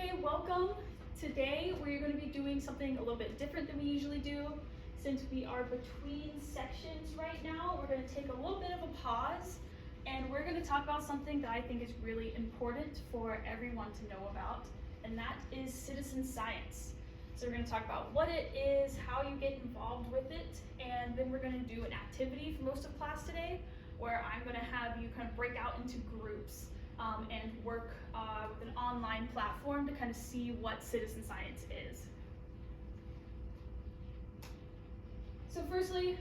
Hey, welcome. Today we're going to be doing something a little bit different than we usually do. Since we are between sections right now, we're going to take a little bit of a pause and we're going to talk about something that I think is really important for everyone to know about, and that is citizen science. So we're going to talk about what it is, how you get involved with it, and then we're going to do an activity for most of class today where I'm going to have you kind of break out into groups and work with an online platform to kind of see what citizen science is. So firstly,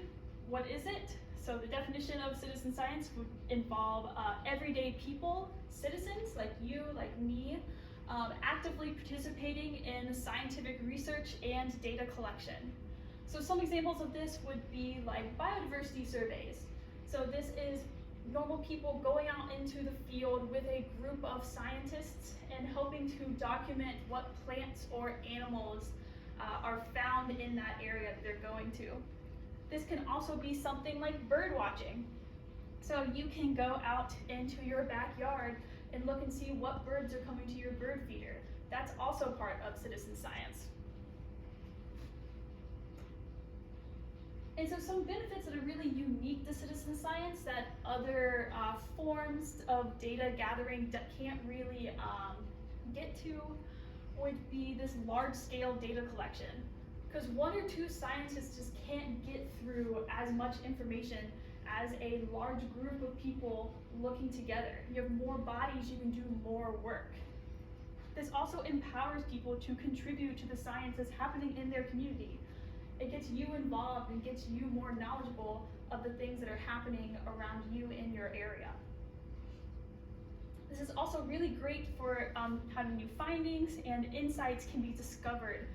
what is it? So the definition of citizen science would involve everyday people, citizens like you, like me, actively participating in scientific research and data collection. So some examples of this would be like biodiversity surveys. So this is normal people going out into the field with a group of scientists and helping to document what plants or animals are found in that area that they're going to. This can also be something like bird watching. So you can go out into your backyard and look and see what birds are coming to your bird feeder. That's also part of citizen science. And so some benefits that are really unique to citizen science that other forms of data gathering can't really get to would be this large-scale data collection. Because one or two scientists just can't get through as much information as a large group of people looking together. You have more bodies, you can do more work. This also empowers people to contribute to the science that's happening in their community. It gets you involved and gets you more knowledgeable of the things that are happening around you in your area. This is also really great for having new findings, and insights can be discovered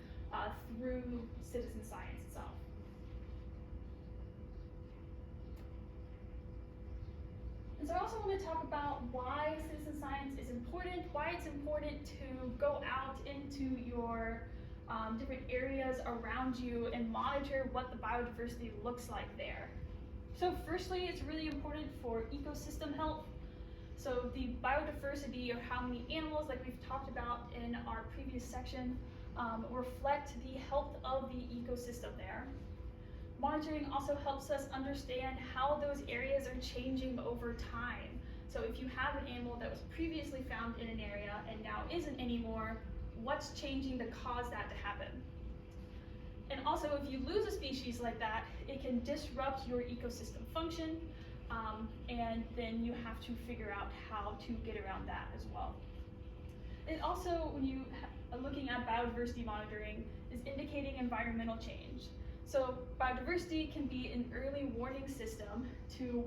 through citizen science itself. And so I also want to talk about why citizen science is important, why it's important to go out into your different areas around you and monitor what the biodiversity looks like there. So firstly, it's really important for ecosystem health. So the biodiversity of how many animals, like we've talked about in our previous section, reflect the health of the ecosystem there. Monitoring also helps us understand how those areas are changing over time. So if you have an animal that was previously found in an area and now isn't anymore, what's changing to cause that to happen? And also, if you lose a species like that, it can disrupt your ecosystem function, and then you have to figure out how to get around that as well. It also, when you are looking at biodiversity monitoring, is indicating environmental change. So biodiversity can be an early warning system to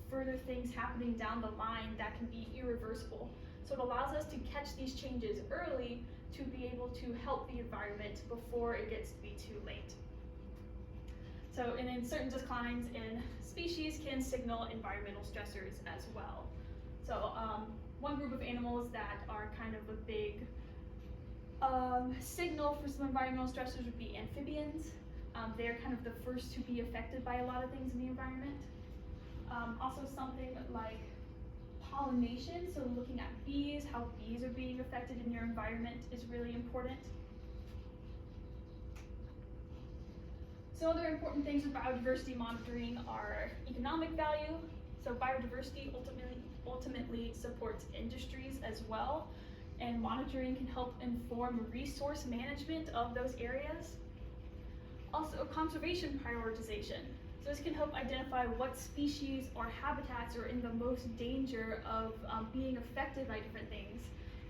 further things happening down the line that can be irreversible. So it allows us to catch these changes early to be able to help the environment before it gets to be too late. So, and then certain declines in species can signal environmental stressors as well. So one group of animals that are kind of a big signal for some environmental stressors would be amphibians. They're kind of the first to be affected by a lot of things in the environment. Also something like pollination, so looking at bees, how bees are being affected in your environment is really important. So other important things with biodiversity monitoring are economic value. So biodiversity ultimately supports industries as well, and monitoring can help inform resource management of those areas. Also conservation prioritization. So this can help identify what species or habitats are in the most danger of being affected by different things,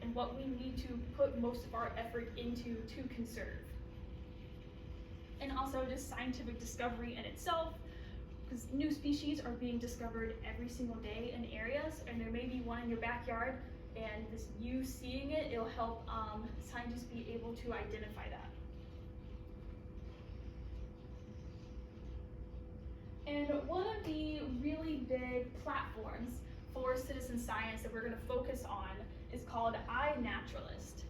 and what we need to put most of our effort into to conserve. And also just scientific discovery in itself, because new species are being discovered every single day in areas, and there may be one in your backyard, and this you seeing it, it'll help scientists be able to identify that. And one of the really big platforms for citizen science that we're going to focus on is called iNaturalist.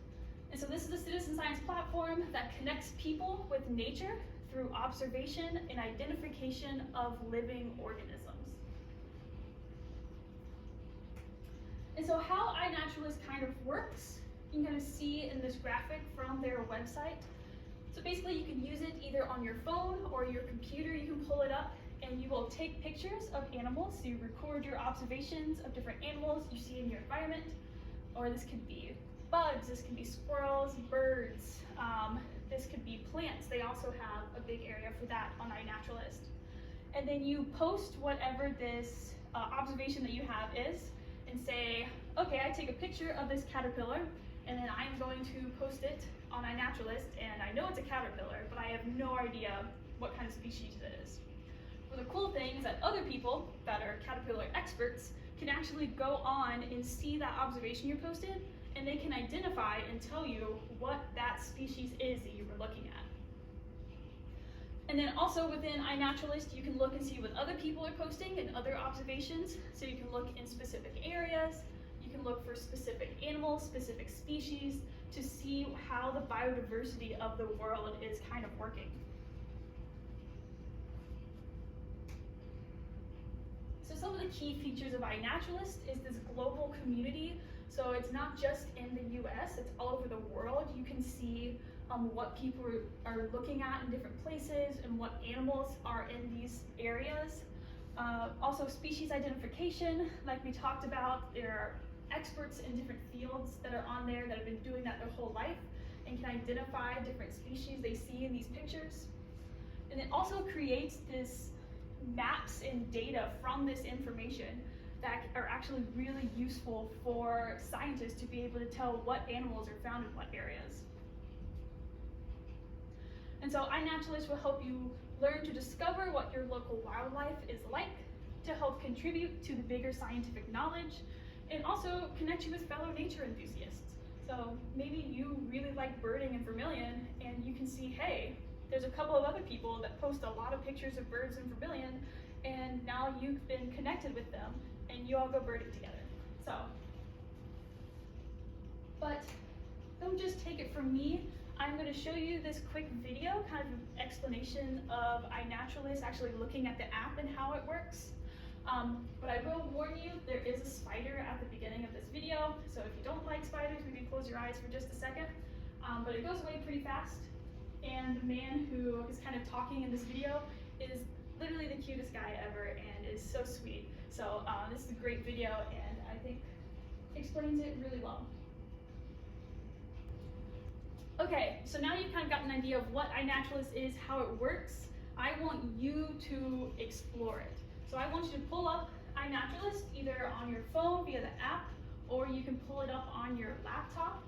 And so this is a citizen science platform that connects people with nature through observation and identification of living organisms. And so how iNaturalist kind of works You can kind of see in this graphic from their website. So basically you can use it either on your phone or your computer. You can pull it up and you will take pictures of animals. So you record your observations of different animals you see in your environment. Or this could be bugs, this could be squirrels, birds, this could be plants. They also have a big area for that on iNaturalist. And then you post whatever this observation that you have is and say, okay, I take a picture of this caterpillar and then I'm going to post it on iNaturalist, and I know it's a caterpillar, but I have no idea what kind of species it is. Well, the cool thing is that other people that are caterpillar experts can actually go on and see that observation you posted, and they can identify and tell you what that species is that you were looking at. And then also within iNaturalist, you can look and see what other people are posting and other observations. So you can look in specific areas, you can look for specific animals, specific species, to see how the biodiversity of the world is kind of working. So some of the key features of iNaturalist is this global community. So it's not just in the US, it's all over the world. You can see what people are looking at in different places and what animals are in these areas. Also species identification, like we talked about, there are experts in different fields that are on there that have been doing that their whole life and can identify different species they see in these pictures. And it also creates this maps and data from this information that are actually really useful for scientists to be able to tell what animals are found in what areas. And so iNaturalist will help you learn to discover what your local wildlife is like, to help contribute to the bigger scientific knowledge, and also connect you with fellow nature enthusiasts. So maybe you really like birding and vermilion, and you can see, hey, there's a couple of other people that post a lot of pictures of birds and vermilion, and now you've been connected with them, and you all go birding together. So, but don't just take it from me. I'm going to show you this quick video, kind of an explanation of iNaturalist, actually looking at the app and how it works. But I will warn you, there is a spider at the beginning of this video, so if you don't like spiders, maybe close your eyes for just a second. But it goes away pretty fast, and the man who is kind of talking in this video is literally the cutest guy ever and is so sweet. So this is a great video, and I think explains it really well. Okay, so now you've kind of gotten an idea of what iNaturalist is, how it works. I want you to explore it. So I want you to pull up iNaturalist either on your phone via the app, or you can pull it up on your laptop.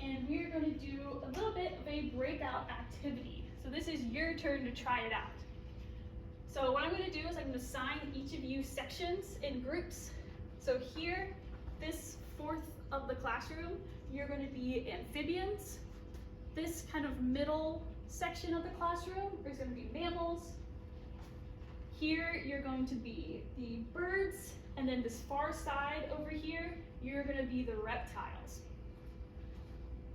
And we're going to do a little bit of a breakout activity. So this is your turn to try it out. So what I'm going to do is I'm going to assign each of you sections in groups. So here, this fourth of the classroom, you're going to be amphibians. This kind of middle section of the classroom is going to be mammals. Here, you're going to be the birds, and then this far side over here, you're going to be the reptiles.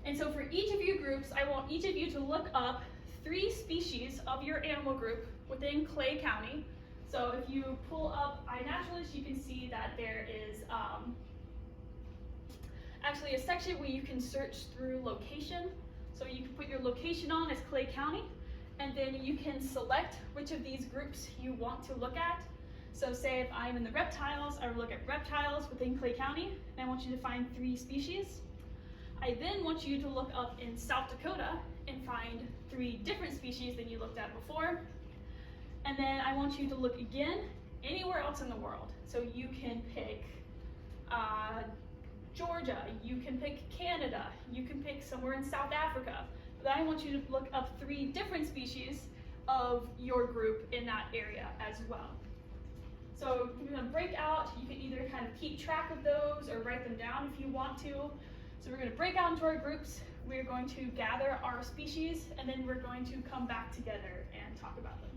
And so for each of your groups, I want each of you to look up 3 species of your animal group within Clay County. So if you pull up iNaturalist, you can see that there is actually a section where you can search through location. So you can put your location on as Clay County, and then you can select which of these groups you want to look at. So say if I'm in the reptiles, I will look at reptiles within Clay County, and I want you to find 3 species. I then want you to look up in South Dakota and find 3 different species than you looked at before. And then I want you to look again anywhere else in the world. So you can pick Georgia, you can pick Canada, you can pick somewhere in South Africa. But I want you to look up 3 different species of your group in that area as well. So you're going to break out. You can either kind of keep track of those or write them down if you want to. So we're going to break out into our groups. We're going to gather our species, and then we're going to come back together and talk about them.